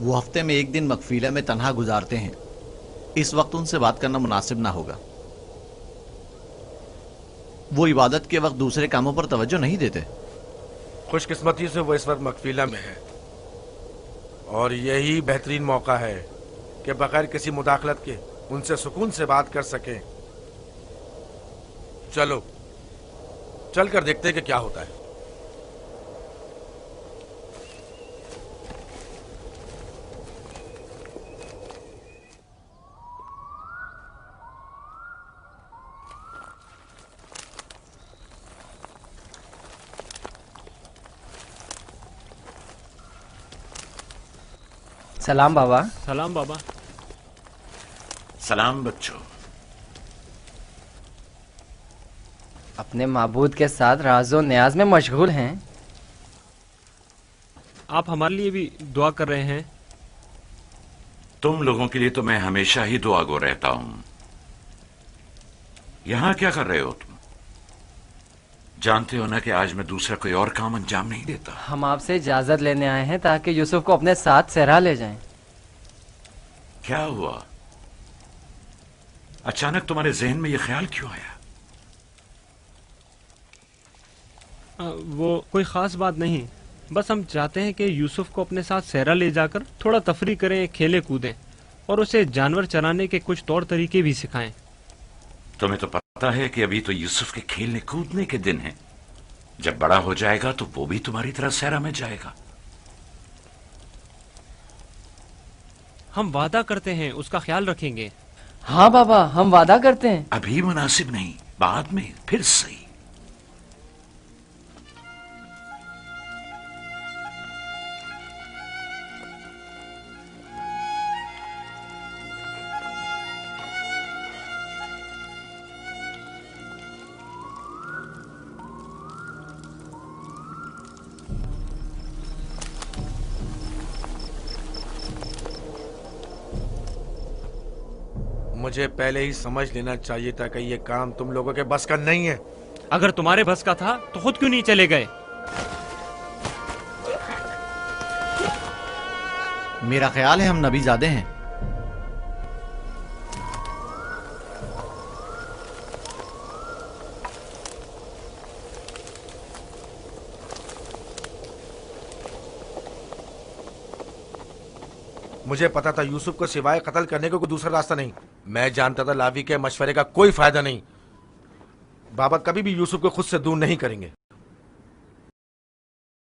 वो हफ्ते में एक दिन मकफीला में तन्हा गुजारते हैं। इस वक्त उनसे बात करना मुनासिब ना होगा। वो इबादत के वक्त दूसरे कामों पर तवज्जो नहीं देते। खुशकिस्मती से वो इस वक्त मकफीला में है और यही बेहतरीन मौका है कि बगैर किसी मुदाखलत के उनसे सुकून से बात कर सकें। चलो चल कर देखते हैं कि क्या होता है। सलाम बाबा। सलाम बाबा। सलाम बच्चों। अपने माबूद के साथ राज़ो न्याज में मशगूल हैं। आप हमारे लिए भी दुआ कर रहे हैं। तुम लोगों के लिए तो मैं हमेशा ही दुआगो रहता हूं। यहां क्या कर रहे हो तुम? जानते हो ना कि आज मैं दूसरा कोई और काम अंजाम नहीं देता। हम आपसे इजाजत लेने आए हैं ताकि यूसुफ को अपने साथ सहरा ले जाएं। क्या हुआ? अचानक तुम्हारे जहन में यह ख्याल क्यों आया? वो कोई खास बात नहीं, बस हम चाहते हैं कि यूसुफ को अपने साथ सहरा ले जाकर थोड़ा तफरी करें, खेले कूदें और उसे जानवर चराने के कुछ तौर तरीके भी सिखाएं। तुम्हें तो पता है कि अभी तो यूसुफ के खेलने कूदने के दिन हैं। जब बड़ा हो जाएगा तो वो भी तुम्हारी तरह सहरा में जाएगा। हम वादा करते हैं उसका ख्याल रखेंगे। हाँ बाबा, हम वादा करते हैं। अभी मुनासिब नहीं, बाद में फिर सही। मुझे पहले ही समझ लेना चाहिए था कि ये काम तुम लोगों के बस का नहीं है। अगर तुम्हारे बस का था तो खुद क्यों नहीं चले गए? मेरा ख्याल है हम नबीजादे हैं। मुझे पता था यूसुफ को सिवाय कत्ल करने का कोई दूसरा रास्ता नहीं। मैं जानता था लावी के मशवरे का कोई फायदा नहीं। बाबा कभी भी यूसुफ को खुद से दूर नहीं करेंगे।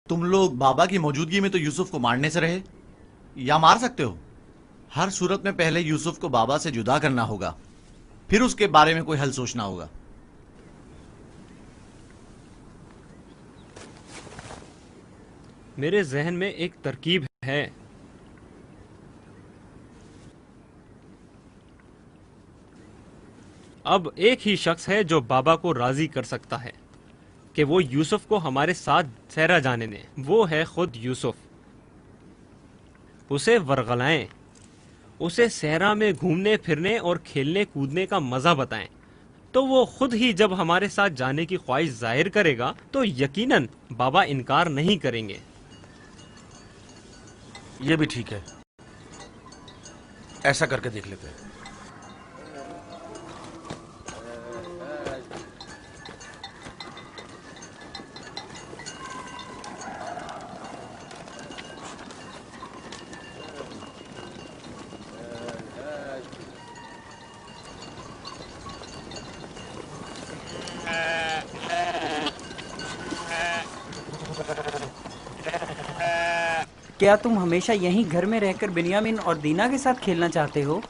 तुम लोग बाबा की मौजूदगी में तो यूसुफ को मारने से रहे या मार सकते हो। हर सूरत में पहले यूसुफ को बाबा से जुदा करना होगा, फिर उसके बारे में कोई हल सोचना होगा। मेरे जहन में एक तरकीब है। अब एक ही शख्स है जो बाबा को राजी कर सकता है कि वो यूसुफ को हमारे साथ सहरा जाने दें। वो है खुद यूसुफ। उसे वरगलाएं, उसे सहरा में घूमने फिरने और खेलने कूदने का मजा बताएं, तो वो खुद ही जब हमारे साथ जाने की ख्वाहिश जाहिर करेगा तो यकीनन बाबा इनकार नहीं करेंगे। ये भी ठीक है, ऐसा करके देख लेते हैं। क्या तुम हमेशा यहीं घर में रहकर बिन्यामिन और दीना के साथ खेलना चाहते हो?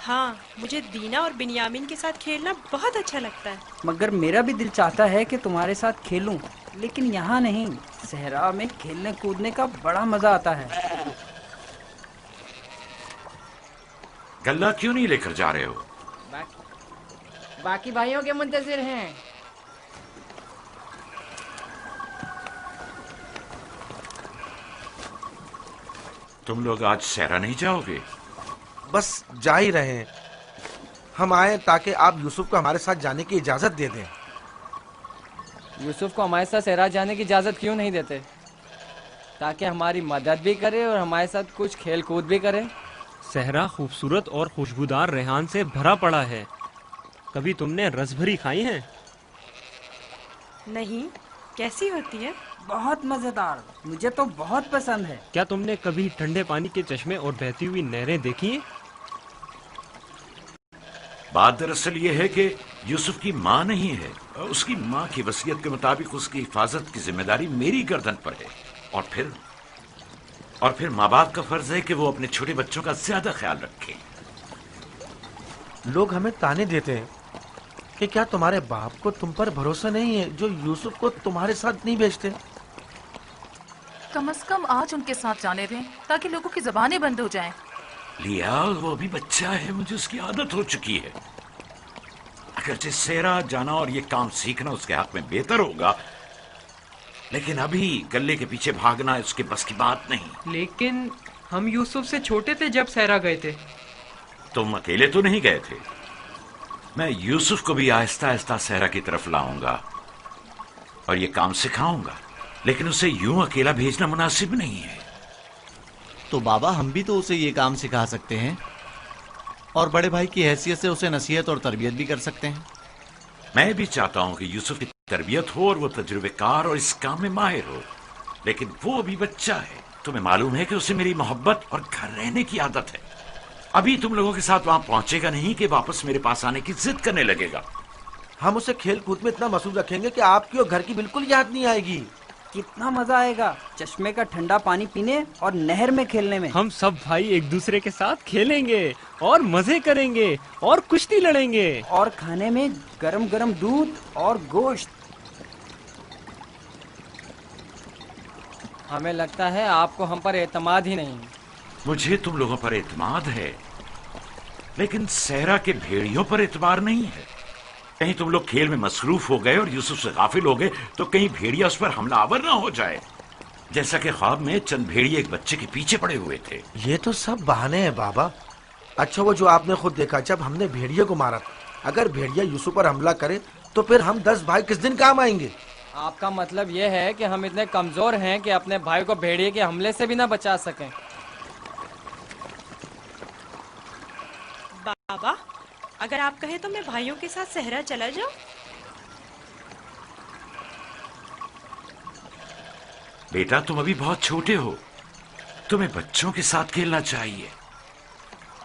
हाँ, मुझे दीना और बिन्यामिन के साथ खेलना बहुत अच्छा लगता है। मगर मेरा भी दिल चाहता है कि तुम्हारे साथ खेलूं, लेकिन यहाँ नहीं। सहरा में खेलने कूदने का बड़ा मजा आता है। गल्ला क्यों नहीं लेकर जा रहे हो? बाकी भाइयों के मुंतजिर हैं। तुम लोग आज सहरा नहीं जाओगे? बस जा ही रहे हैं। हम आए ताकि आप यूसुफ को हमारे साथ जाने की इजाजत दे दें। यूसुफ को हमारे साथ सहरा जाने की इजाजत क्यों नहीं देते? ताकि हमारी मदद भी करे और हमारे साथ कुछ खेल कूद भी करे। सहरा खूबसूरत और खुशबूदार रेहान से भरा पड़ा है। कभी तुमने रसभरी खाई है? नहीं, कैसी होती है? बहुत मजेदार, मुझे तो बहुत पसंद है। क्या तुमने कभी ठंडे पानी के चश्मे और बहती हुई नहरें देखी हैं? बात दरअसल ये है कि यूसुफ की माँ नहीं है। उसकी माँ की वसीयत के मुताबिक उसकी हिफाजत की जिम्मेदारी मेरी गर्दन पर है। और फिर माँ बाप का फर्ज है कि वो अपने छोटे बच्चों का ज्यादा ख्याल रखें। लोग हमें ताने देते हैं कि क्या तुम्हारे बाप को तुम पर भरोसा नहीं है जो यूसुफ को तुम्हारे साथ नहीं भेजते। कम से कम आज उनके साथ जाने दें ताकि लोगों की जबानें बंद हो जाएं। लिया, वो अभी बच्चा है, मुझे उसकी आदत हो चुकी है। अगरचे सेरा जाना और ये काम सीखना उसके हक में बेहतर होगा, लेकिन अभी गले के पीछे भागना उसके बस की बात नहीं। लेकिन हम यूसुफ से छोटे थे जब सहरा गए थे। तुम अकेले तो नहीं गए थे। मैं यूसुफ को भी आहिस्ता आहिस्ता सहरा की तरफ लाऊंगा और ये काम सिखाऊंगा, लेकिन उसे यूं अकेला भेजना मुनासिब नहीं है। तो बाबा, हम भी तो उसे ये काम सिखा सकते हैं और बड़े भाई की हैसियत से उसे नसीहत और तरबियत भी कर सकते हैं। मैं भी चाहता हूं कि यूसुफ की तरबियत हो और वो तजुर्बेकार और इस काम में माहिर हो, लेकिन वो अभी बच्चा है। तुम्हें मालूम है कि उसे मेरी मोहब्बत और घर रहने की आदत है। अभी तुम लोगों के साथ वहां पहुंचेगा नहीं कि वापस मेरे पास आने की जिद करने लगेगा। हम उसे खेल कूद में इतना मसरूफ रखेंगे कि आपकी और घर की बिल्कुल याद नहीं आएगी। कितना मजा आएगा चश्मे का ठंडा पानी पीने और नहर में खेलने में। हम सब भाई एक दूसरे के साथ खेलेंगे और मजे करेंगे और कुश्ती लड़ेंगे और खाने में गरम गरम दूध और गोश्त। हमें लगता है आपको हम पर एतमाद ही नहीं। मुझे तुम लोगों पर एतमाद है, लेकिन सहरा के भेड़ियों पर एतबार नहीं है। कहीं तुम लोग खेल में मसरूफ हो गए और यूसुफ से गाफिल हो गए तो कहीं भेड़िया उस पर हमलावर ना हो जाए, जैसा कि ख्वाब में चंद भेड़िए एक बच्चे के पीछे पड़े हुए थे। ये तो सब बहाने हैं बाबा। अच्छा, वो जो आपने खुद देखा जब हमने भेड़िए को मारा था, अगर भेड़िया यूसुफ पर हमला करे तो फिर हम 10 भाई किस दिन काम आएंगे? आपका मतलब ये है कि हम इतने कमजोर हैं कि अपने भाई को भेड़िए के हमले से भी ना बचा सकें। बाबा, अगर आप कहें तो मैं भाइयों के साथ सहरा चला जाऊं? बेटा, तुम अभी बहुत छोटे हो, तुम्हें बच्चों के साथ खेलना चाहिए।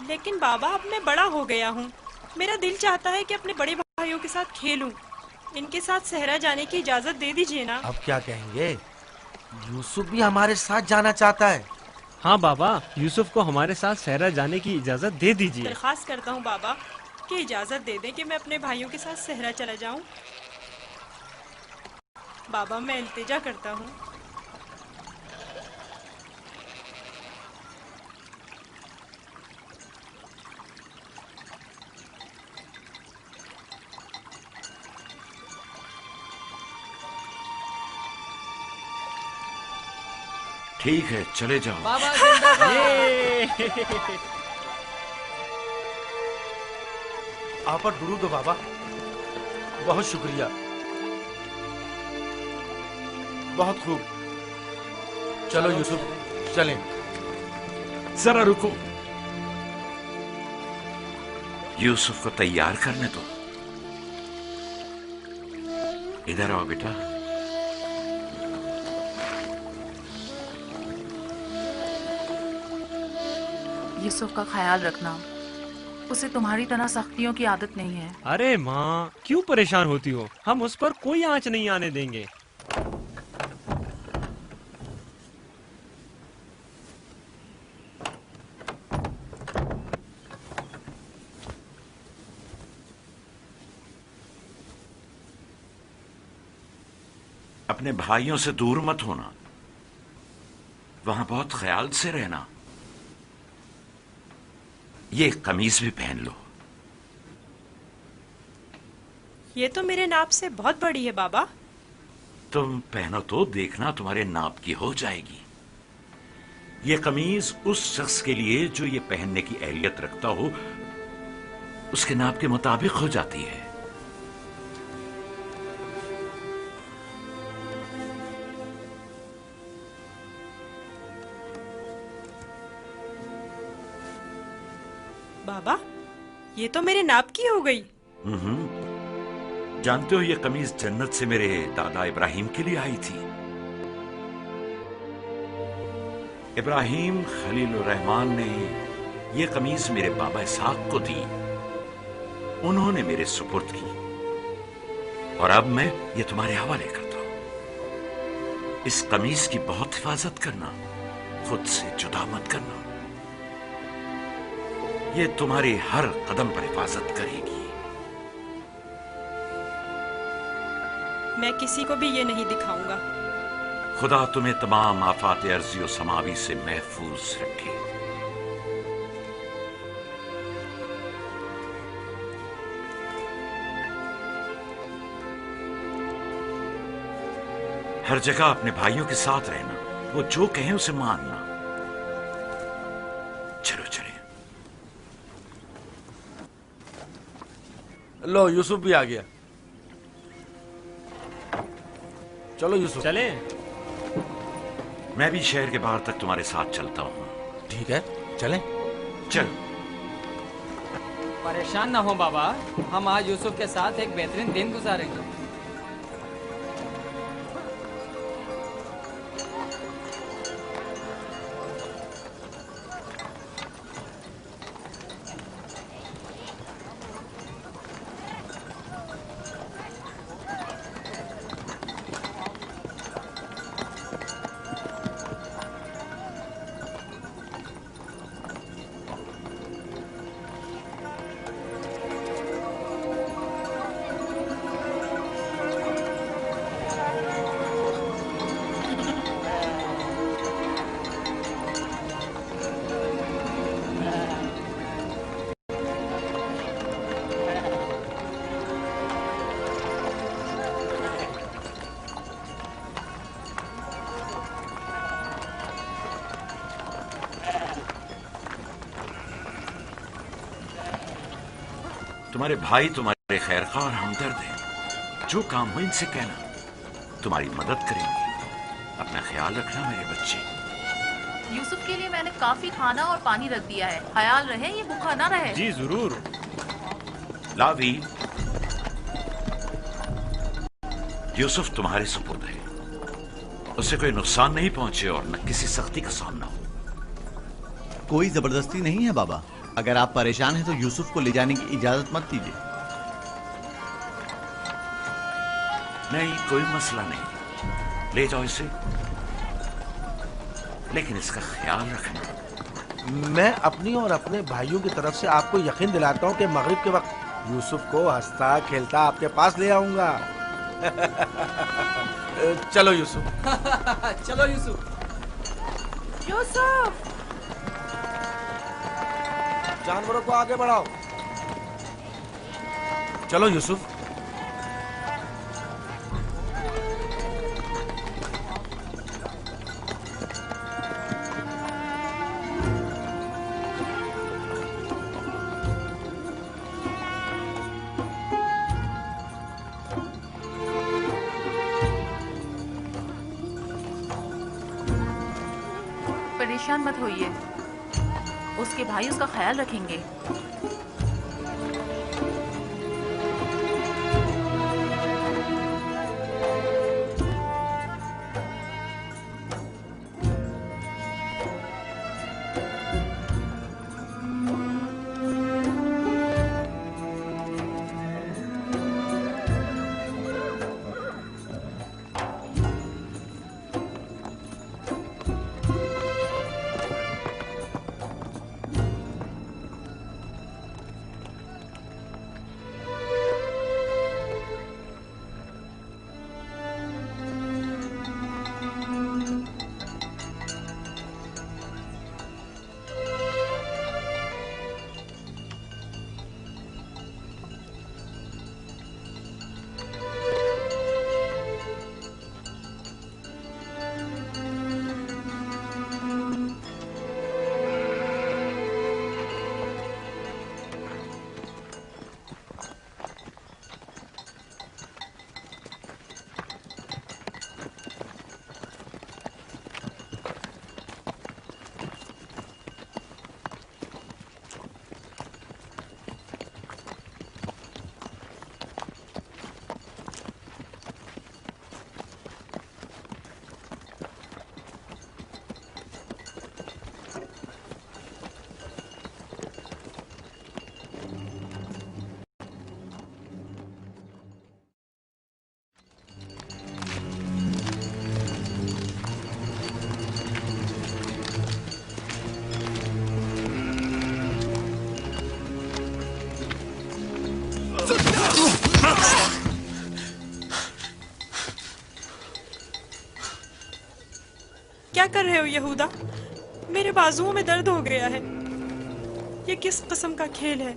लेकिन बाबा, अब मैं बड़ा हो गया हूँ। मेरा दिल चाहता है कि अपने बड़े भाइयों के साथ खेलूं। इनके साथ सहरा जाने की इजाजत दे दीजिए ना। अब क्या कहेंगे? यूसुफ भी हमारे साथ जाना चाहता है। हाँ बाबा, यूसुफ को हमारे साथ सहरा जाने की इजाजत दे दीजिए। दरख्वास्त करता हूँ बाबा कि इजाजत दे दें कि मैं अपने भाइयों के साथ सहरा चला जाऊं। बाबा, मैं इल्तिजा करता हूँ। ठीक है, चले जाओ। बाबा जिंदाबाद। आप पर दुरूद हो बाबा, बहुत शुक्रिया, बहुत खूब। चलो यूसुफ, चलें। जरा रुको, यूसुफ को तैयार करने दो। इधर आओ बेटा। यूसुफ का ख्याल रखना, उसे तुम्हारी तरह सख्तियों की आदत नहीं है। अरे माँ, क्यों परेशान होती हो? हम उस पर कोई आंच नहीं आने देंगे। अपने भाइयों से दूर मत होना, वहां बहुत ख्याल से रहना। ये कमीज भी पहन लो। ये तो मेरे नाप से बहुत बड़ी है बाबा। तुम पहनो तो देखना तुम्हारे नाप की हो जाएगी। ये कमीज उस शख्स के लिए जो ये पहनने की अहलियत रखता हो, उसके नाप के मुताबिक हो जाती है। बाबा, ये तो मेरे नाप की हो गई। जानते हो, ये कमीज जन्नत से मेरे दादा इब्राहिम के लिए आई थी। इब्राहिम खलीलुर रहमान ने ये कमीज मेरे बाबा इसहाक को दी, उन्होंने मेरे सुपुर्द की, और अब मैं ये तुम्हारे हवाले करता हूं। इस कमीज की बहुत हिफाजत करना, खुद से जुदा मत करना, ये तुम्हारी हर कदम पर हिफाजत करेगी। मैं किसी को भी ये नहीं दिखाऊंगा। खुदा तुम्हें तमाम आफात अर्जी और समावी से महफूज रखे। हर जगह अपने भाइयों के साथ रहना, वो जो कहें उसे मानना। चलो चले। लो, यूसुफ भी आ गया। चलो यूसुफ। चले। मैं भी शहर के बाहर तक तुम्हारे साथ चलता हूं। ठीक है, चलें। चल। परेशान ना हो बाबा, हम आज यूसुफ के साथ एक बेहतरीन दिन गुजारेंगे। तुम्हारे भाई तुम्हारे खैरखा और हमदर्द हैं। जो काम हो इनसे कहना, तुम्हारी मदद करेंगे। अपना ख्याल रखना मेरे बच्चे। यूसुफ के लिए मैंने काफी खाना और पानी रख दिया है, ख्याल रहे ये भूखा ना रहे। जी जरूर। लावी, यूसुफ तुम्हारे सुपुर्द है, उसे कोई नुकसान नहीं पहुंचे और न किसी सख्ती का सामना हो। कोई जबरदस्ती नहीं है बाबा। अगर आप परेशान हैं तो यूसुफ को ले जाने की इजाजत मत दीजिए। नहीं, कोई मसला नहीं, ले जाओ इसे, लेकिन इसका ख्याल रखना। मैं अपनी और अपने भाइयों की तरफ से आपको यकीन दिलाता हूँ कि मगरिब के वक्त यूसुफ को हंसता खेलता आपके पास ले आऊंगा। चलो यूसुफ। चलो यूसुफ। यूसुफ! जानवरों को आगे बढ़ाओ। चलो यूसुफ। परेशान मत होइए, उसके भाई उसका ख्याल रखेंगे। हो यहूदा? मेरे बाजुओं में दर्द हो गया है। ये किस किस्म का खेल है?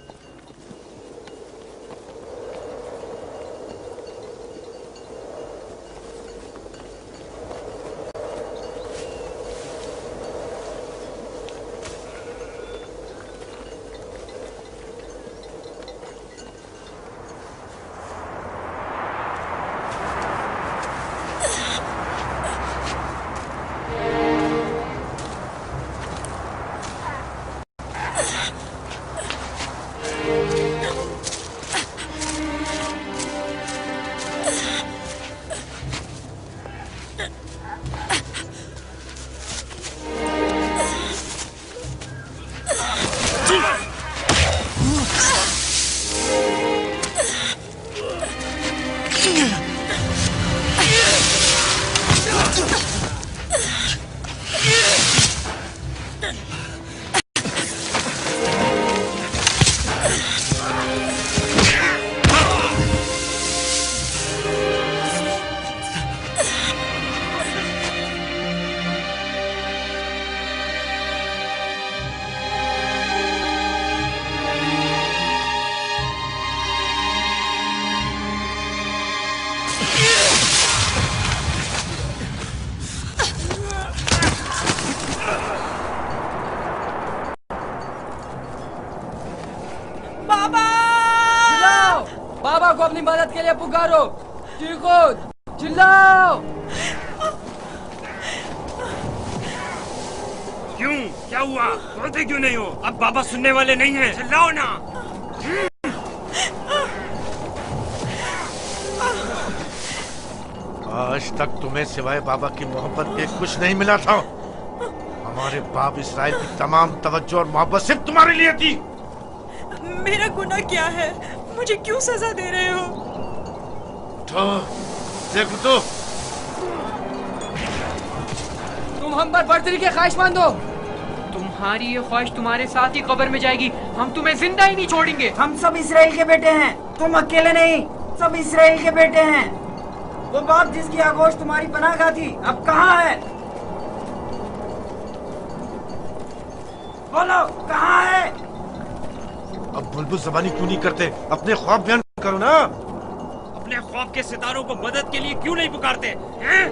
बाबा को अपनी मदद के लिए पुकारो। चीखो, चिल्लाओ। क्यों? क्या हुआ? बोलते क्यों नहीं हो? अब बाबा सुनने वाले नहीं हैं। चिल्लाओ ना। आज तक तुम्हें सिवाय बाबा की मोहब्बत के कुछ नहीं मिला था। हमारे बाप इसराइल की तमाम तवज्जो और मोहब्बत सिर्फ तुम्हारे लिए थी। मेरा गुनाह क्या है? मुझे क्यों सजा दे रहे हो? उठो, देखो तो। तुम हम पर बर्तरी के ख्वाहिशमंद हो। तुम्हारी ये ख्वाहिश तुम्हारे साथ ही कब्र में जाएगी। हम तुम्हें जिंदा ही नहीं छोड़ेंगे। हम सब इसराइल के बेटे हैं, तुम अकेले नहीं, सब इसराइल के बेटे हैं। वो बाप जिसकी आगोश तुम्हारी पनाह थी, अब कहाँ है? बोलो, कहाँ है? अब बुलबुल ज़बानी क्यों नहीं करते? अपने ख्वाब बयान करो ना। अपने ख्वाब के सितारों को मदद के लिए क्यों नहीं पुकारते हैं?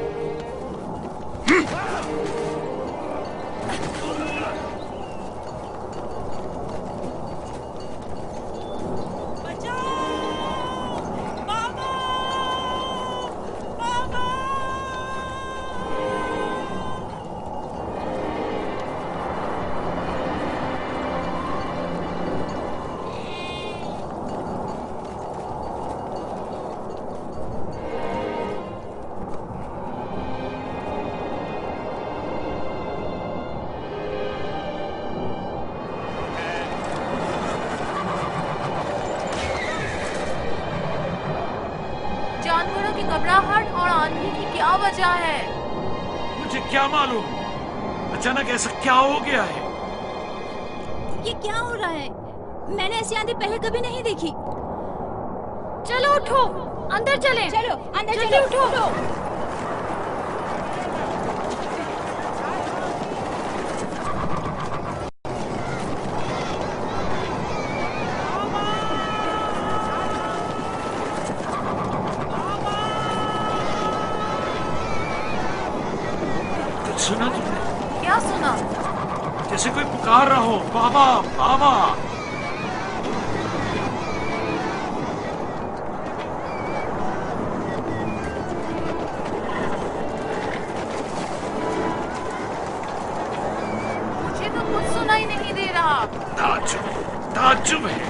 जानवरों की घबराहट और आंधी की क्या वजह है? मुझे क्या मालूम, अचानक ऐसा क्या हो गया है? ये क्या हो रहा है? मैंने ऐसी आंधी पहले कभी नहीं देखी। चलो उठो, अंदर चलें। चलो अंदर चलो, उठो। सुना तुमने? क्या सुना? जैसे कोई पुकार रहा हो, बाबा बाबा। मुझे तो कुछ सुनाई नहीं दे रहा। ताज्जुब है।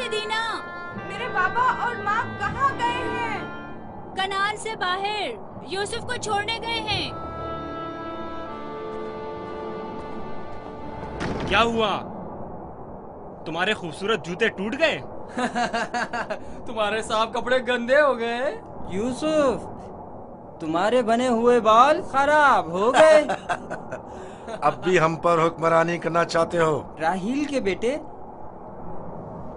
मदीना। मेरे बाबा और माँ कहाँ गए हैं? कनान से बाहर यूसुफ को छोड़ने गए हैं। क्या हुआ? तुम्हारे खूबसूरत जूते टूट गए? तुम्हारे साफ कपड़े गंदे हो गए। यूसुफ, तुम्हारे बने हुए बाल खराब हो गए। अब भी हम पर हुक्मरानी करना चाहते हो? राहील के बेटे,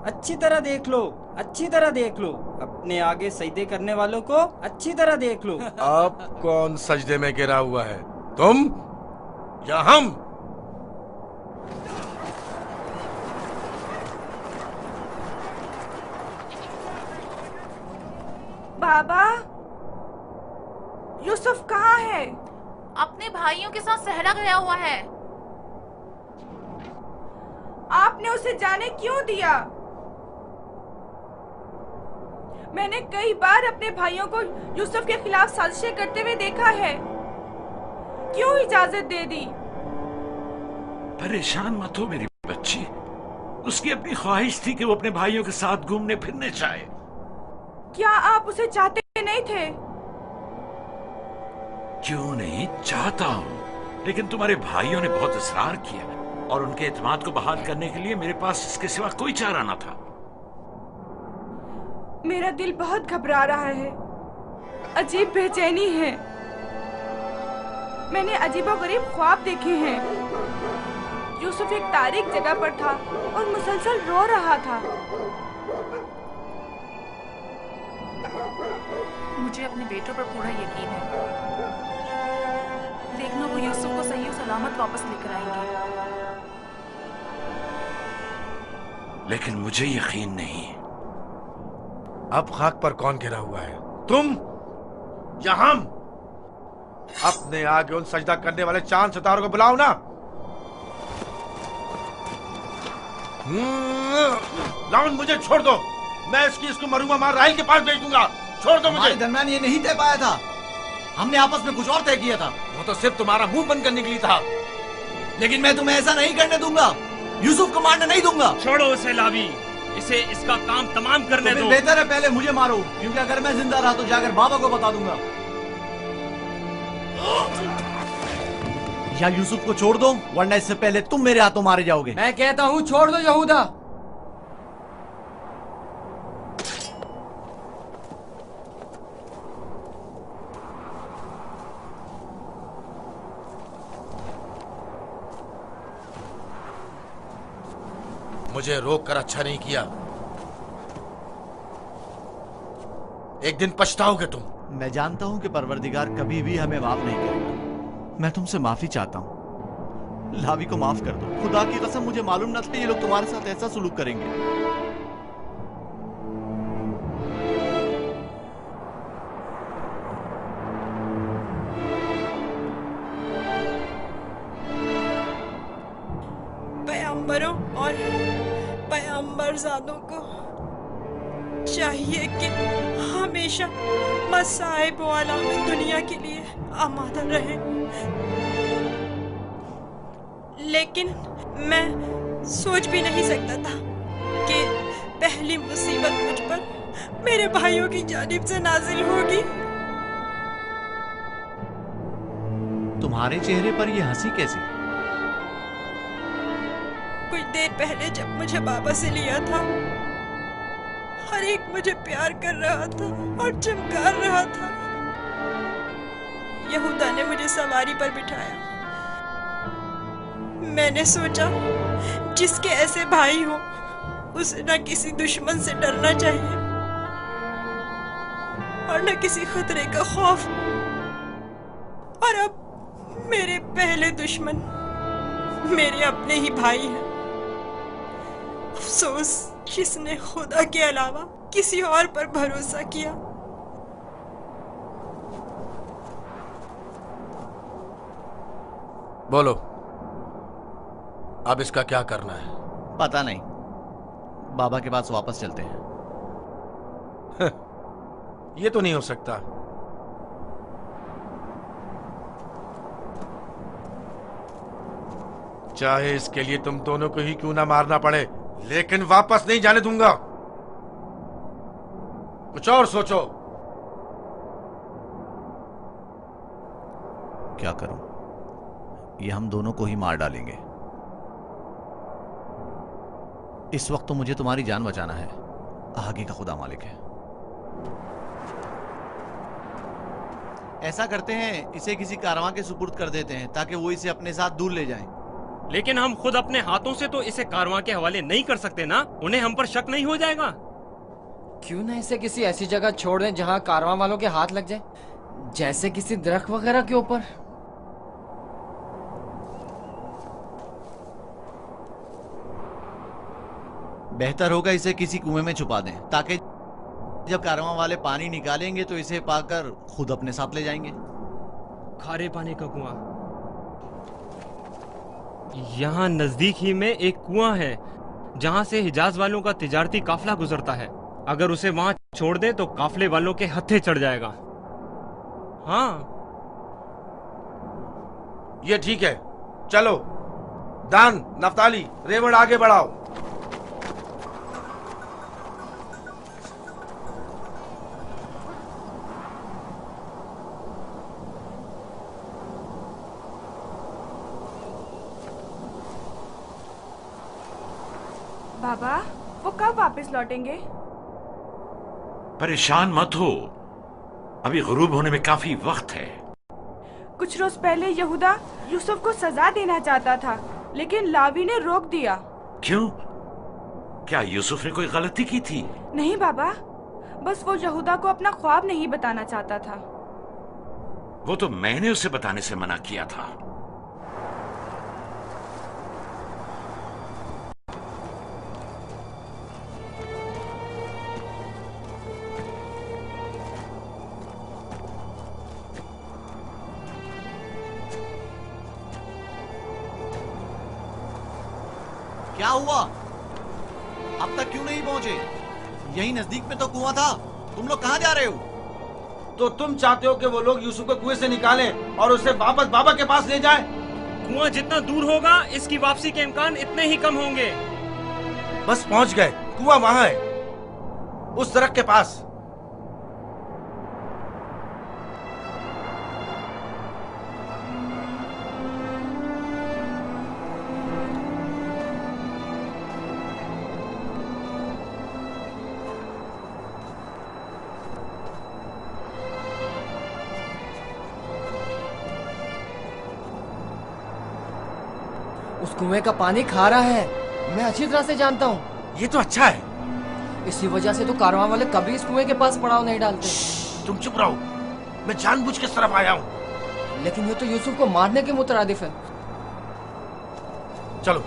अच्छी तरह देख लो, अच्छी तरह देख लो। अपने आगे सजदे करने वालों को अच्छी तरह देख लो। अब कौन सजदे में गिरा हुआ है, तुम या हम? बाबा, यूसुफ कहाँ है? अपने भाइयों के साथ सहरा गया हुआ है। आपने उसे जाने क्यों दिया? मैंने कई बार अपने भाइयों को यूसुफ के खिलाफ साजिशें करते हुए देखा है। क्यों इजाजत दे दी? परेशान मत हो मेरी बच्ची, उसकी अपनी ख्वाहिश थी कि वो अपने भाइयों के साथ घूमने फिरने जाए। क्या आप उसे चाहते नहीं थे? क्यों नहीं, चाहता हूँ, लेकिन तुम्हारे भाइयों ने बहुत इसरार किया और उनके एतमाद को बहाल करने के लिए मेरे पास इसके सिवा कोई चारा न था। मेरा दिल बहुत घबरा रहा है, अजीब बेचैनी है। मैंने अजीबोगरीब ख्वाब देखे हैं। यूसुफ एक तारीक जगह पर था और मुसलसल रो रहा था। मुझे अपने बेटों पर पूरा यकीन है। देखना, वो यूसुफ को सही और सलामत वापस लेकर आएंगे। लेकिन मुझे यकीन नहीं। अब खाक पर कौन गिरा हुआ है, तुम या हम? अपने आगे उन सजदा करने वाले चांद सितारों को बुलाओ ना। लाउन, मुझे छोड़ दो। मैं इसको मरूंगा मार राहिल के पास भेज दूंगा। छोड़ दो मुझे। हमारे दरमियान ये नहीं तय पाया था, हमने आपस में कुछ और तय किया था। वो तो सिर्फ तुम्हारा मुंह बंद करने के लिए था। लेकिन मैं तुम्हें ऐसा नहीं करने दूंगा, यूसुफ को मारने नहीं दूंगा। छोड़ो उसे लावी, इसे इसका काम तमाम करने दो। बेहतर है पहले मुझे मारो, क्योंकि अगर मैं जिंदा रहा तो जाकर बाबा को बता दूंगा। या यूसुफ को छोड़ दो, वरना इससे पहले तुम मेरे हाथों मारे जाओगे। मैं कहता हूँ छोड़ दो यहूदा। मुझे रोक कर अच्छा नहीं किया। एक दिन पछताओगे तुम। मैं जानता हूं कि परवरदिगार कभी भी हमें माफ नहीं करेगा। मैं तुमसे माफी चाहता हूं, लावी को माफ कर दो। खुदा की कसम, मुझे मालूम न था ये लोग तुम्हारे साथ ऐसा सुलूक करेंगे। पैगंबरों और पैगंबरजादों को चाहिए कि हमेशा मसाइब वाला में दुनिया के लिए आमादा रहे। लेकिन मैं सोच भी नहीं सकता था कि पहली मुसीबत मुझ पर मेरे भाइयों की जानिब से नाजिल होगी। तुम्हारे चेहरे पर यह हंसी कैसी? कुछ देर पहले जब मुझे बाबा से लिया था, हर एक मुझे प्यार कर रहा था और चमकार रहा था। यहूदा ने मुझे सवारी पर बिठाया। मैंने सोचा जिसके ऐसे भाई हो उसे न किसी दुश्मन से डरना चाहिए और न किसी खतरे का खौफ। और अब मेरे पहले दुश्मन मेरे अपने ही भाई हैं। अफसोस जिसने खुदा के अलावा किसी और पर भरोसा किया। बोलो, अब इसका क्या करना है? पता नहीं, बाबा के पास वापस चलते हैं। ये तो नहीं हो सकता। चाहे इसके लिए तुम दोनों को ही क्यों ना मारना पड़े, लेकिन वापस नहीं जाने दूंगा। कुछ और सोचो। क्या करूं? ये हम दोनों को ही मार डालेंगे। इस वक्त तो मुझे तुम्हारी जान बचाना है, आगे का खुदा मालिक है। ऐसा करते हैं, इसे किसी कारवां के सुपुर्द कर देते हैं ताकि वो इसे अपने साथ दूर ले जाएं। लेकिन हम खुद अपने हाथों से तो इसे कारवां के हवाले नहीं कर सकते ना, उन्हें हम पर शक नहीं हो जाएगा? क्यों ना इसे किसी ऐसी जगह छोड़ दें जहां कारवां वालों के हाथ लग जाए, जैसे किसी दरख्त वगैरह के ऊपर। बेहतर होगा इसे किसी कुएं में छुपा दें ताकि जब कारवां वाले पानी निकालेंगे तो इसे पाकर खुद अपने साथ ले जाएंगे। खारे पानी का कुआं। यहाँ नजदीक ही में एक कुआं है जहाँ से हिजाज वालों का तिजारती काफला गुजरता है। अगर उसे वहाँ छोड़ दे तो काफले वालों के हत्थे चढ़ जाएगा। हाँ, ये ठीक है, चलो। दान, नफ्ताली, रेवड़ आगे बढ़ाओ। बाबा, वो कब वापस लौटेंगे? परेशान मत हो, अभी गुरूब होने में काफी वक्त है। कुछ रोज पहले यहूदा यूसुफ को सजा देना चाहता था, लेकिन लावी ने रोक दिया। क्यों? क्या यूसुफ ने कोई गलती की थी? नहीं बाबा, बस वो यहूदा को अपना ख्वाब नहीं बताना चाहता था। वो तो मैंने उसे बताने से मना किया था। क्या हुआ? अब तक क्यों नहीं पहुंचे? यही नजदीक में तो कुआं था। तुम लोग कहां जा रहे हो? तो तुम चाहते हो कि वो लोग यूसुफ को कुएं से निकालें और उसे वापस बाबा के पास ले जाएं? कुआं जितना दूर होगा इसकी वापसी के इम्कान इतने ही कम होंगे। बस पहुंच गए, कुआं वहां है, उस सड़क के पास। उस कुएं का पानी खारा है, मैं अच्छी तरह से जानता हूँ। ये तो अच्छा है। इसी वजह से तो कारवां वाले कभी इस कुएं के पास पड़ाव नहीं डालते। तुम चुप रहो, मैं जानबूझ के इस तरफ आया हूँ। लेकिन ये तो यूसुफ को मारने के मुतरादिफ है। चलो।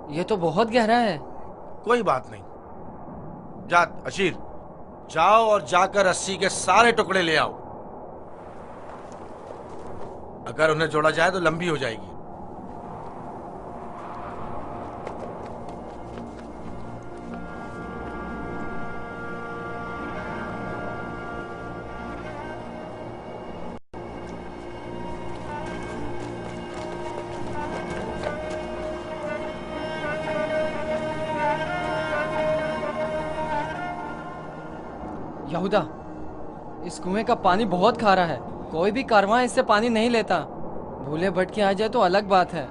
ये तो बहुत गहरा है। कोई बात नहीं। जा अशीर, जाओ और जाकर रस्सी के सारे टुकड़े ले आओ। अगर उन्हें जोड़ा जाए तो लंबी हो जाएगी। यहूदा, इस कुएं का पानी बहुत खारा है, कोई भी कारवां इससे पानी नहीं लेता। भूले भटके आ जाए तो अलग बात है।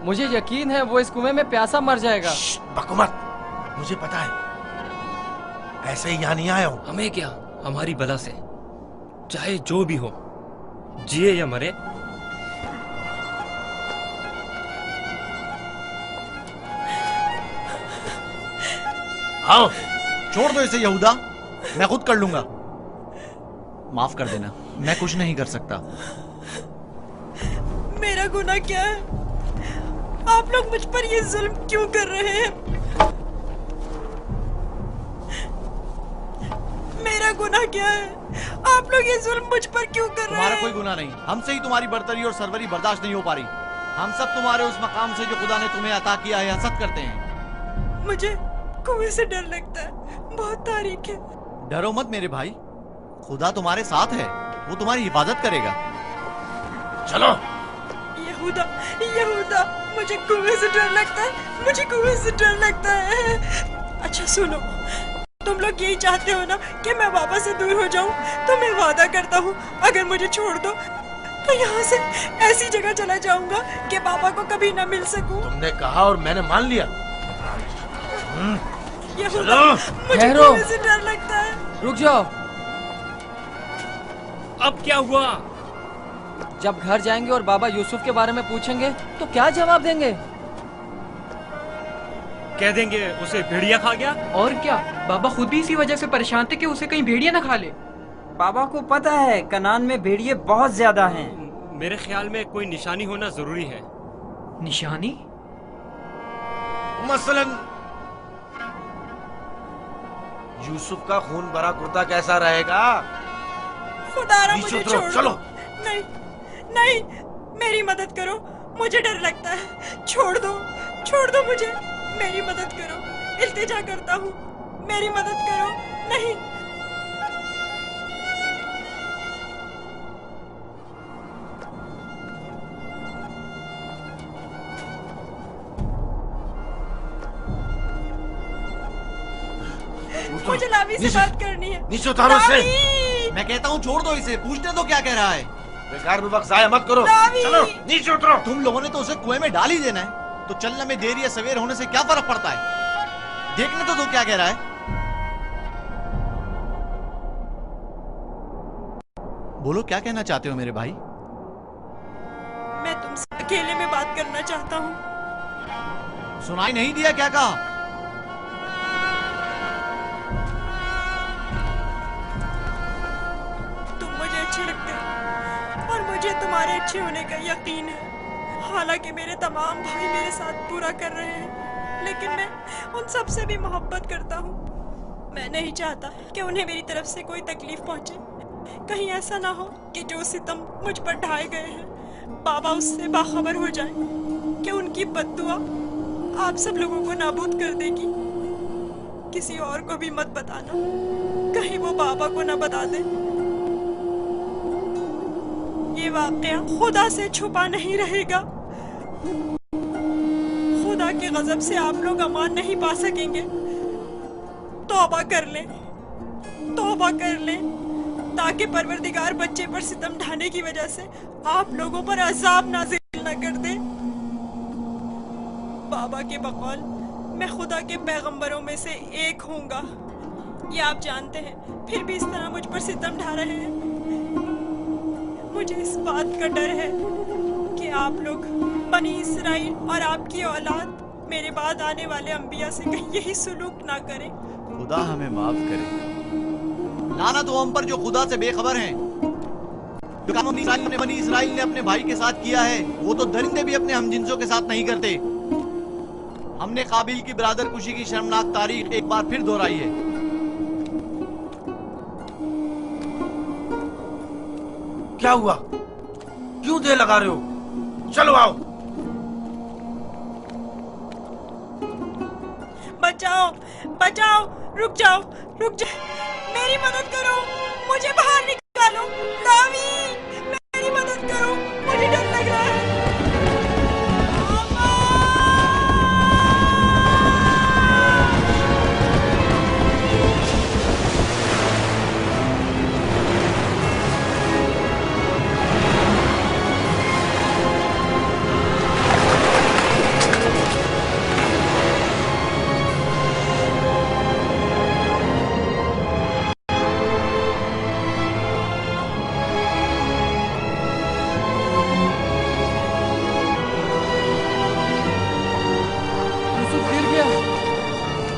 मुझे यकीन है वो इस कुएं में प्यासा मर जाएगा। बको मत, मुझे पता है, ऐसे ही यहाँ नहीं आया हूँ। हमें क्या, हमारी बला से चाहे जो भी हो, जिए या मरे, आओ। छोड़ दो इसे यहूदा, मैं खुद कर लूंगा। माफ कर देना, मैं कुछ नहीं कर सकता। मेरा गुनाह क्या है? आप लोग मुझ पर ये जुल्म क्यों कर रहे हैं? मेरा गुनाह क्या है? आप लोग ये जुल्म मुझ पर क्यों कर रहे हैं? तुम्हारा कोई गुनाह नहीं, हमसे ही तुम्हारी बर्तरी और सरवरी बर्दाश्त नहीं हो पा रही। हम सब तुम्हारे उस मकाम से जो खुदा ने तुम्हें अता किया है हसद करते हैं। मुझे कुएं से डर लगता है, बहुत तारीख है। डरो मत मेरे भाई, खुदा तुम्हारे साथ है, वो तुम्हारी हिफाजत करेगा। चलो। यहूदा, यहूदा, मुझे कुएं से डर लगता है, मुझे कुएं से डर लगता है। अच्छा सुनो, तुम लोग यही चाहते हो ना कि मैं बाबा से दूर हो जाऊं? तो मैं वादा करता हूँ अगर मुझे छोड़ दो तो यहाँ से ऐसी जगह चला जाऊंगा कि बाबा को कभी ना मिल सकूं। तुमने कहा और मैंने मान लिया। यहूदा, मुझे ठहरो। कुएं से डर लगता है। रुक जाओ। अब क्या हुआ? जब घर जाएंगे और बाबा यूसुफ के बारे में पूछेंगे तो क्या जवाब देंगे? कह देंगे उसे भेड़िया खा गया। और क्या, बाबा खुद भी इसी वजह से परेशान थे कि उसे कहीं भेड़िया ना खा ले। बाबा को पता है कनान में भेड़िए बहुत ज्यादा हैं। मेरे ख्याल में कोई निशानी होना जरूरी है। निशानी? मसलन यूसुफ का खून भरा कुर्ता कैसा रहेगा? खुदारा नीचे मुझे उतरो, छोड़ चलो। दो। नहीं, नहीं, मेरी मदद करो, मुझे डर लगता है। छोड़ दो मुझे, मेरी मदद करो, इल्तिजा करता हूँ, मेरी मदद करो। नहीं। मुझे लावी से बात करनी है। नीचे उतारो इसे। लावी! मैं कहता हूँ छोड़ दो इसे, पूछने दो क्या कह रहा है। बेकार में वक्त जाया मत करो। लावी! चलो नीचे उतरो। तुम लोगों ने तो उसे कुएं में डाल ही देना है, तो चलने में देर या सवेर होने से क्या फर्क पड़ता है? देखने तो दो क्या कह रहा है। बोलो क्या कहना चाहते हो मेरे भाई? मैं तुमसे अकेले में बात करना चाहता हूँ। सुनाई नहीं दिया क्या कहा? तुम मुझे अच्छे लगते हो और मुझे तुम्हारे अच्छे होने का यकीन है। हालांकि मेरे तमाम भाई मेरे साथ बुरा कर रहे हैं, लेकिन मैं उन सब से भी मोहब्बत करता हूँ। मैं नहीं चाहता कि उन्हें मेरी तरफ से कोई तकलीफ पहुंचे। कहीं ऐसा ना हो कि जो सितम मुझ पर ढाए गए हैं बाबा उससे बाखबर हो जाए कि उनकी बद्दुआ आप सब लोगों को नाबूद कर देगी। किसी और को भी मत बताना, कहीं वो बाबा को ना बता दे। ये वाकया खुदा से छुपा नहीं रहेगा। खुदा के गजब से आप लोग अमान नहीं पा सकेंगे। तौबा कर लें, तौबा कर लें, ताकि परवरदिगार बच्चे पर सितम ढाने की वजह से आप लोगों पर अजाब नाज़िल न कर दे। बाबा के बकौल मैं खुदा के पैगंबरों में से एक हूँगा, ये आप जानते हैं, फिर भी इस तरह मुझ पर सितम ढा रहे हैं। मुझे इस बात का डर है कि आप लोग बनी इसराइल और आपकी औलाद मेरे बाद आने वाले अंबिया से कहीं यही सुलूक ना करें। खुदा हमें माफ करे। लानत हो हम पर जो खुदा से बेखबर हैं। जो काम बनी इसराइल ने अपने भाई के साथ किया है वो तो दरिंदे भी अपने हमजिंसों के साथ नहीं करते। हमने काबिल की बरादर कुशी की शर्मनाक तारीख एक बार फिर दोहराई है। क्या हुआ? क्यों देर लगा रहे हो? चलो आओ। बचाओ, बचाओ, रुक जाओ, रुक जाओ, मेरी मदद करो, मुझे बाहर निकालो। लावी, मेरी मदद करो, मुझे डर लग रहा है।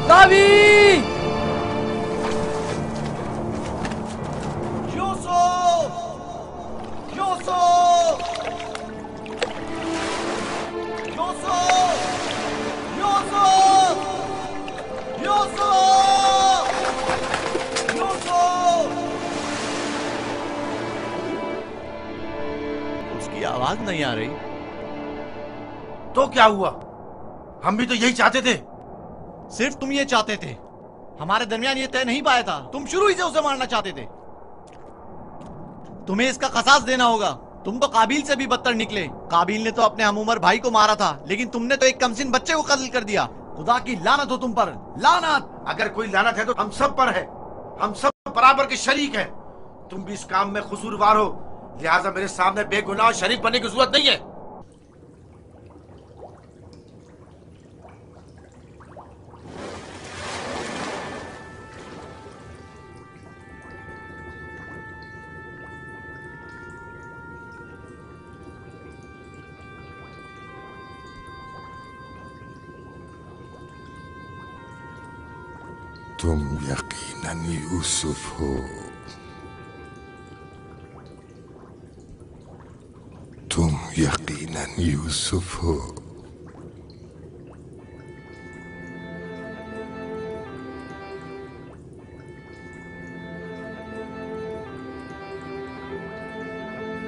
लावी! यूसुफ! यूसुफ! यूसुफ! यूसुफ! यूसुफ! यूसुफ! उसकी आवाज नहीं आ रही। तो क्या हुआ? हम भी तो यही चाहते थे। सिर्फ तुम ये चाहते थे, हमारे दरमियान ये तय नहीं पाया था। तुम शुरू ही से उसे मारना चाहते थे। तुम्हें इसका कसास देना होगा। तुम तो काबिल से भी बदतर निकले। काबिल ने तो अपने हमउम्र भाई को मारा था, लेकिन तुमने तो एक कमसिन बच्चे को कत्ल कर दिया। खुदा की लानत हो तुम पर, लानत। अगर कोई लानत है तो हम सब पर है। हम सब बराबर के शरीक हैं। तुम भी इस काम में कसूरवार हो, लिहाजा मेरे सामने बेगुनाह शरीक बनने की जरूरत नहीं है। तुम यकीनन यूसुफ हो। तुम यकीनन यूसुफ हो।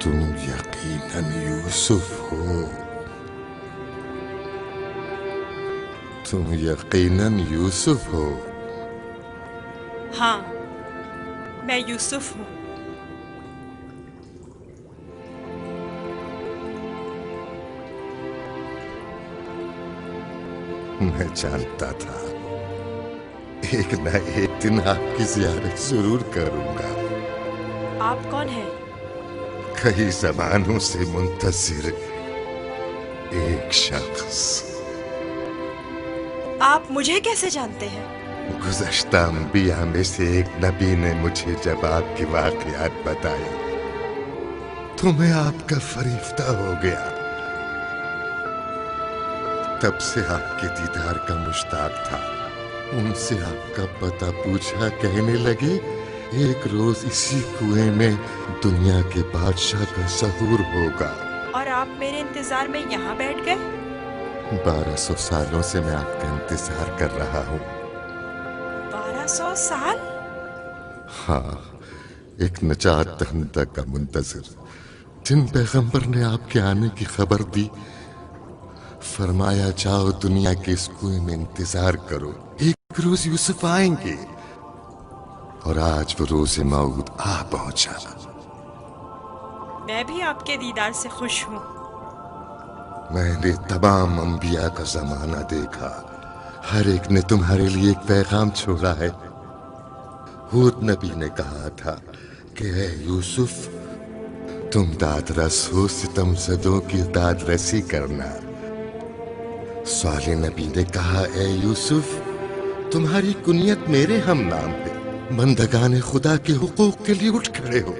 तुम यकीनन यूसुफ हो। तुम यकीनन यूसुफ हो। हाँ, मैं यूसुफ हूँ। मैं जानता था एक न एक दिन आपकी ज़ियारत जरूर करूंगा। आप कौन हैं? कई ज़मानों से मुंतज़िर एक शख्स। आप मुझे कैसे जानते हैं? गुज़श्ता अंबिया में से एक नबी ने मुझे जब आपकी वाक़ियात बताई तो मैं आपका फरिश्ता हो गया। तब से आपके दीदार का मुश्ताक था। उनसे आपका पता पूछा, कहने लगे एक रोज इसी कुएं में दुनिया के बादशाह का ज़हूर होगा। और आप मेरे इंतजार में यहाँ बैठ गए? 1200 सालों से मैं आपका इंतजार कर रहा हूँ। 1200 साल? हाँ, एक नजात दहिंदा का मुंतज़िर, जिन पैगंबर ने आपके आने की खबर दी, फरमाया जाओ दुनिया के इस कुएं में इंतजार करो, एक रोज यूसुफ आएंगे। और आज वो रोज मौद आ पहुंचा। मैं भी आपके दीदार से खुश हूँ। मैंने तमाम अंबिया का जमाना देखा, हर एक ने तुम्हारे लिए एक पैगाम छोड़ा है। हूद नबी ने कहा था कि ऐ यूसुफ, तुम दादरस हो, सितमज़दों की दादरसी करना। साले नबी ने कहा, ऐ यूसुफ, तुम्हारी कुनियत मेरे हम नाम पे, बंदगाने खुदा के हुकूक के लिए उठ खड़े हो।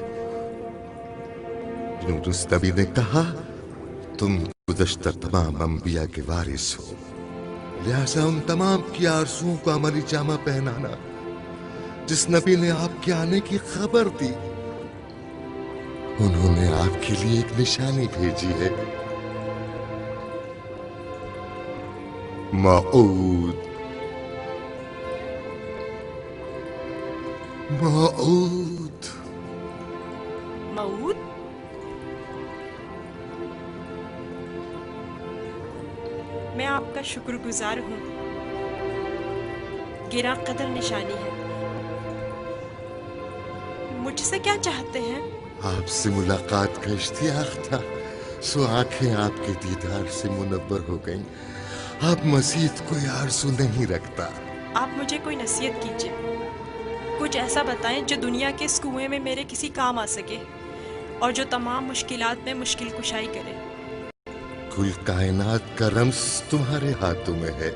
यूनुस नबी ने कहा, तुम गुज़श्ता तमाम अंबिया के वारिस हो, लिहाजा उन तमाम की आरज़ुओं को अमली जामा पहनाना जिस नबी ने आपके आने की खबर दी। उन्होंने आपके लिए एक निशानी भेजी है, मऊद। मऊद। मऊद? मैं आपका शुक्रगुजार हूँ। गिरा कदर निशानी है। मुझसे क्या चाहते हैं? आपसे मुलाकात का इश्तियाक था, सो आंखें आपके दीदार से मुनव्वर हो गईं। अब मजीद कोई आरज़ू नहीं रखता। आप मुझे कोई नसीहत कीजिए, कुछ ऐसा बताएं जो दुनिया के इस कुएं में मेरे किसी काम आ सके और जो तमाम मुश्किलात में मुश्किल कुशाई करे। कुल कायनात का रम्स तुम्हारे हाथों में है,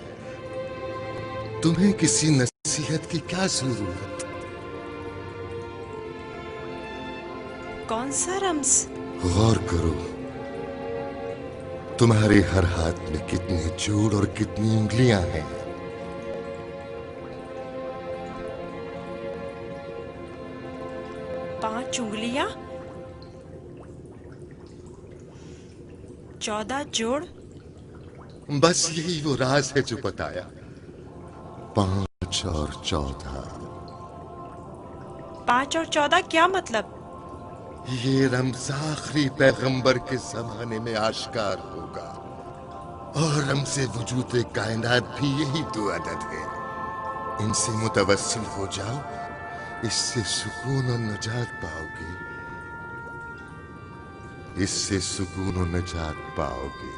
तुम्हें किसी नसीहत की क्या जरूरत? कौन सा रम्स? गौर करो, तुम्हारे हर हाथ में कितने जोड़ और कितनी उंगलियां हैं। 5 उंगलियां, 14 जोड़। बस यही वो राज है जो बताया, 5 और 14। 5 और 14 क्या मतलब? ये रम्ज़ आखिरी पैगंबर के जमाने में आश्कार होगा। और हमसे वजूद कायनात भी यही तो अदद है। इनसे मुतवस्सिल हो जाओ, इससे सुकून और नजात पाओगे, इससे सुकून और नजात पाओगे।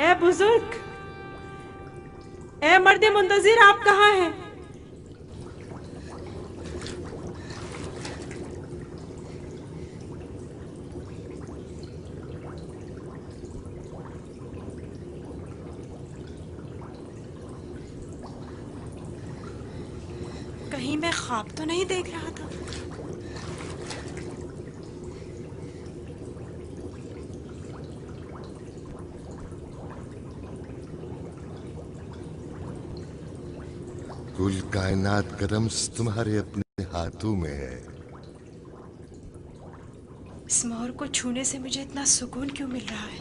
ए बुजुर्ग, ए मर्द मुंतजिर, आप कहाँ हैं? कहीं मैं ख्वाब तो नहीं देख रहा था? कुल कायनात का रम्स तुम्हारे अपने हाथों में है। इस मोर को छूने से मुझे इतना सुकून क्यों मिल रहा है?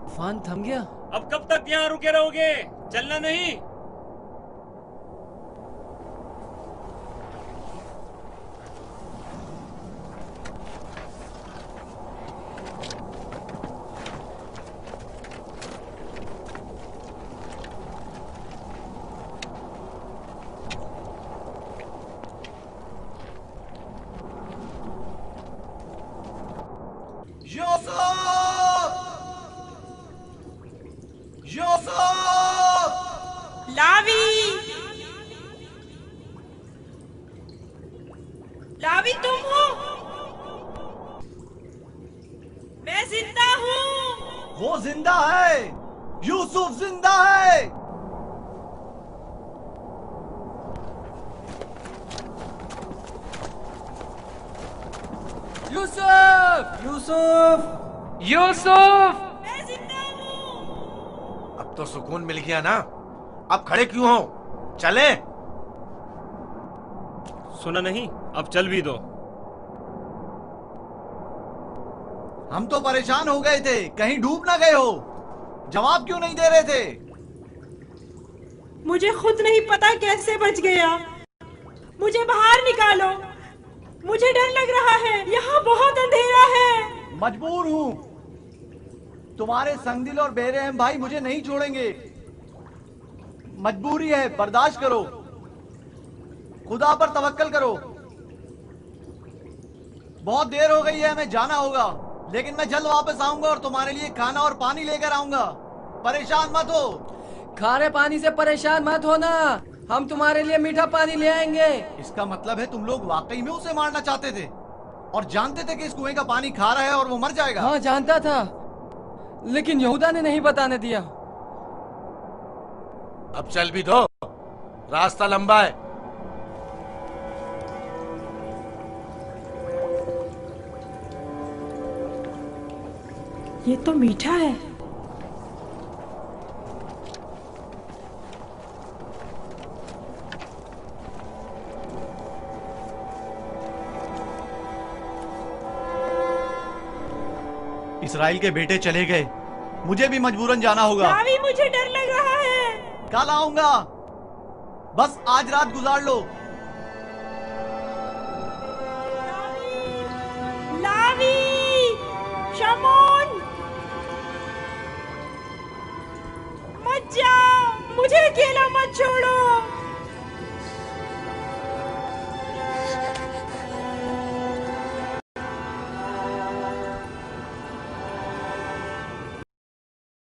तूफान थम गया। अब कब तक यहाँ रुके रहोगे? चलना नहीं? लावी, तुम हो? मैं जिंदा हूँ। वो जिंदा है, यूसुफ जिंदा है। यूसुफ! यूसुफ! यूसुफ! मैं जिंदा हूँ। अब तो सुकून मिल गया ना? अब खड़े क्यों हो? चले। सुना नहीं? अब चल भी दो। हम तो परेशान हो गए थे, कहीं डूब ना गए हो। जवाब क्यों नहीं दे रहे थे? मुझे खुद नहीं पता कैसे बच गया। मुझे बाहर निकालो, मुझे डर लग रहा है, यहाँ बहुत अंधेरा है। मजबूर हूँ, तुम्हारे संगदिल और बेरहम भाई मुझे नहीं छोड़ेंगे। मजबूरी है, बर्दाश्त करो, खुदा पर तवक्कल करो। बहुत देर हो गई है, हमें जाना होगा, लेकिन मैं जल्द वापस आऊंगा और तुम्हारे लिए खाना और पानी लेकर आऊंगा। परेशान मत हो। खारे पानी से परेशान मत होना, हम तुम्हारे लिए मीठा पानी ले आएंगे। इसका मतलब है तुम लोग वाकई में उसे मारना चाहते थे और जानते थे कि इस कुएं का पानी खारा है और वो मर जाएगा? हाँ, जानता था, लेकिन यहूदा ने नहीं बताने दिया। अब चल भी दो, रास्ता लंबा है। ये तो मीठा है। इस्राइल के बेटे चले गए, मुझे भी मजबूरन जाना होगा। लावी, मुझे डर लग रहा है। कल आऊंगा, बस आज रात गुजार लो। लावी, शमोन, मत जाओ, मुझे अकेला मत छोड़ो।